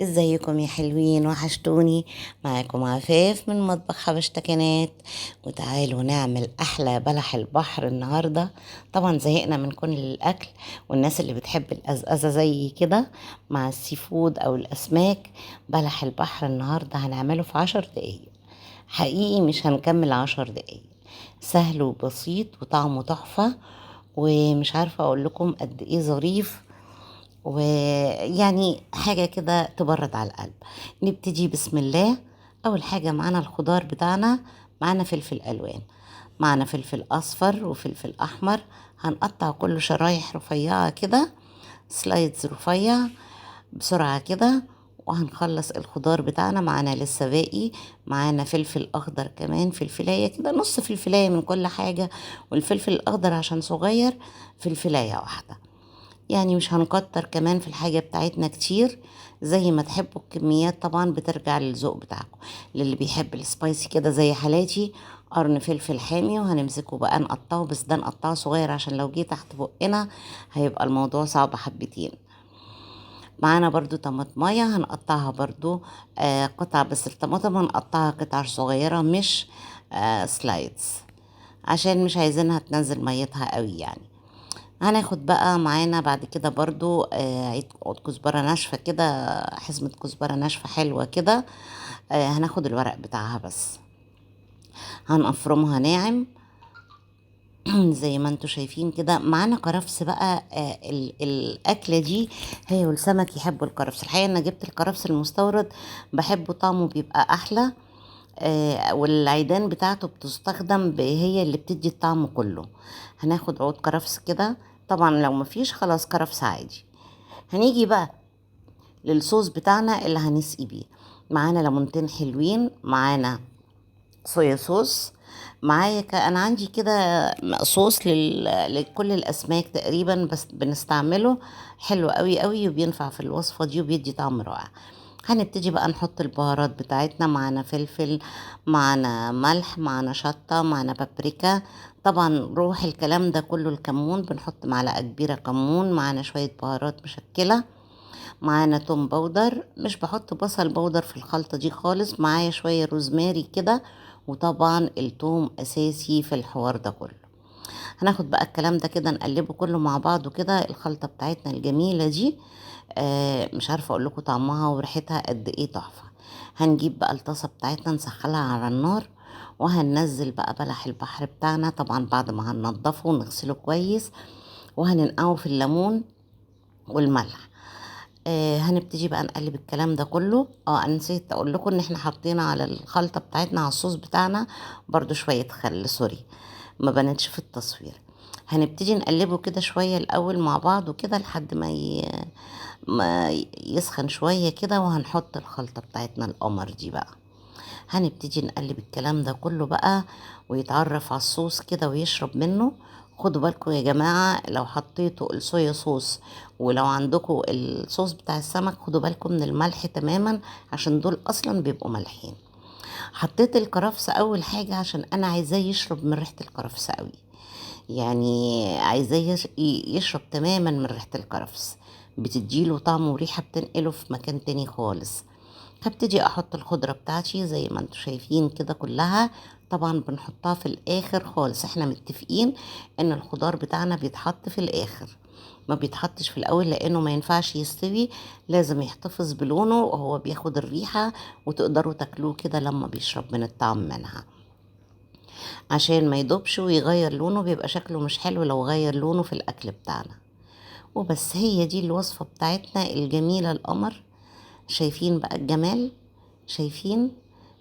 ازيكم يا حلوين؟ وحشتوني. معاكم عفاف من مطبخ حبشتكنات، وتعالوا نعمل احلى بلح البحر النهارده. طبعا زهقنا من كل الاكل، والناس اللي بتحب الازازه زي كده مع السي فود او الاسماك، بلح البحر النهارده هنعمله في 10 دقايق. حقيقي مش هنكمل 10 دقايق. سهل وبسيط وطعمه تحفه، ومش عارفه اقول لكم قد ايه ظريف، ويعني حاجة كده تبرد على القلب. نبتدي بسم الله. أول حاجة معانا الخضار بتاعنا، معانا فلفل ألوان، معانا فلفل أصفر وفلفل أحمر. هنقطع كله شرايح رفيعة كده، سلايدز رفيع بسرعة كده. وهنخلص الخضار بتاعنا. معانا لسه باقي، معانا فلفل أخضر كمان، فلفلاية كده، نص فلفلاية من كل حاجة، والفلفل الأخضر عشان صغير فلفلاية واحدة. يعني مش هنكتر كمان في الحاجة بتاعتنا كتير، زي ما تحبوا. الكميات طبعا بترجع للذوق بتاعكم. للي بيحب السبايسي كده زي حالاتي، قرن فلفل حامي، وهنمسكه بقى نقطعه، بس ده نقطعه صغير عشان لو جه تحت بقنا هيبقى الموضوع صعب حبتين. معانا برضو طماطمايه هنقطعها برضو قطع، بس الطماطم هنقطعها قطع صغيرة مش سلايدز، عشان مش عايزينها تنزل ميتها قوي يعني. هناخد بقى معانا بعد كده برضو عود كزبرة ناشفة كده، حزمة كزبرة ناشفة حلوة كده. هناخد الورق بتاعها بس، هنقفرمها ناعم زي ما انتوا شايفين كده. معانا كرفس بقى. الأكلة دي هي والسمك يحبوا الكرفس. الحقيقة انا جبت الكرفس المستورد، بحبه، طعمه بيبقى أحلى. والعيدان بتاعته بتستخدم هي اللي بتدي الطعم كله. هناخد عود كرفس كده. طبعا لو مفيش خلاص كرفس عادي. هنيجي بقى للصوص بتاعنا اللي هنسقي بيه. معانا ليمونتين حلوين، معانا صويا صوص، معايا انا عندي كده صوص لكل الاسماك تقريبا، بس بنستعمله حلو قوي قوي، وبينفع في الوصفة دي وبيدي طعم رائع. هنبتدي بقى نحط البهارات بتاعتنا. معانا فلفل، معانا ملح، معانا شطة، معانا بابريكا. طبعا روح الكلام ده كله الكمون، بنحط معلقة كبيرة كمون، معانا شوية بهارات مشكلة، معانا توم باودر، مش بحط بصل باودر في الخلطة دي خالص، معايا شوية روزماري كده. وطبعا التوم اساسي في الحوار ده كله. هناخد بقى الكلام ده كده نقلبه كله مع بعضه كده. الخلطة بتاعتنا الجميلة دي مش عارفة اقول لكم طعمها وريحتها قد ايه تحفة. هنجيب بقى الطاسة بتاعتنا نسخنها على النار، وهننزل بقى بلح البحر بتاعنا، طبعا بعد ما هننضفه ونغسله كويس، وهننقعه في الليمون والملح. هنبتدي بقى نقلب الكلام ده كله. انا نسيت اقول لكم ان احنا حطينا على الخلطة بتاعتنا، على الصوص بتاعنا، برضو شوية خل، سوري ما بانتش في التصوير. هنبتدي نقلبه كده شوية الاول مع بعض وكده لحد ما يسخن شوية كده، وهنحط الخلطة بتاعتنا القمر دي بقى. هنبتدي نقلب الكلام ده كله بقى، ويتعرف على الصوص كده ويشرب منه. خدوا بالكم يا جماعة، لو حطيتوا الصويا صوص ولو عندكم الصوص بتاع السمك، خدوا بالكم من الملح تماما، عشان دول اصلا بيبقوا مالحين. حطيت الكرفس اول حاجة عشان انا عايزاه يشرب من ريحة الكرفس قوي، يعني عايزاه يشرب تماما من ريحة الكرفس، بتديله طعم وريحة، بتنقله في مكان تاني خالص. هبتدي احط الخضرة بتاعتي زي ما انتم شايفين كده كلها. طبعا بنحطها في الاخر خالص، احنا متفقين ان الخضار بتاعنا بيتحط في الاخر، ما بيتحطش في الاول، لانه ما ينفعش يستوي، لازم يحتفظ بلونه وهو بياخد الريحة، وتقدروا تاكلوه كده لما بيشرب من الطعم منها، عشان ما يدوبش ويغير لونه، بيبقى شكله مش حلو لو غير لونه في الاكل بتاعنا. وبس، هي دي الوصفة بتاعتنا الجميلة القمر. شايفين بقى الجمال؟ شايفين؟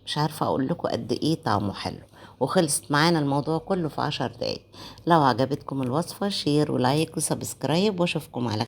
مش عارفة اقول لكم قد ايه طعمه حلو. وخلصت معانا الموضوع كله في 10 دقايق. لو عجبتكم الوصفة شير ولايك وسبسكرايب، واشوفكم على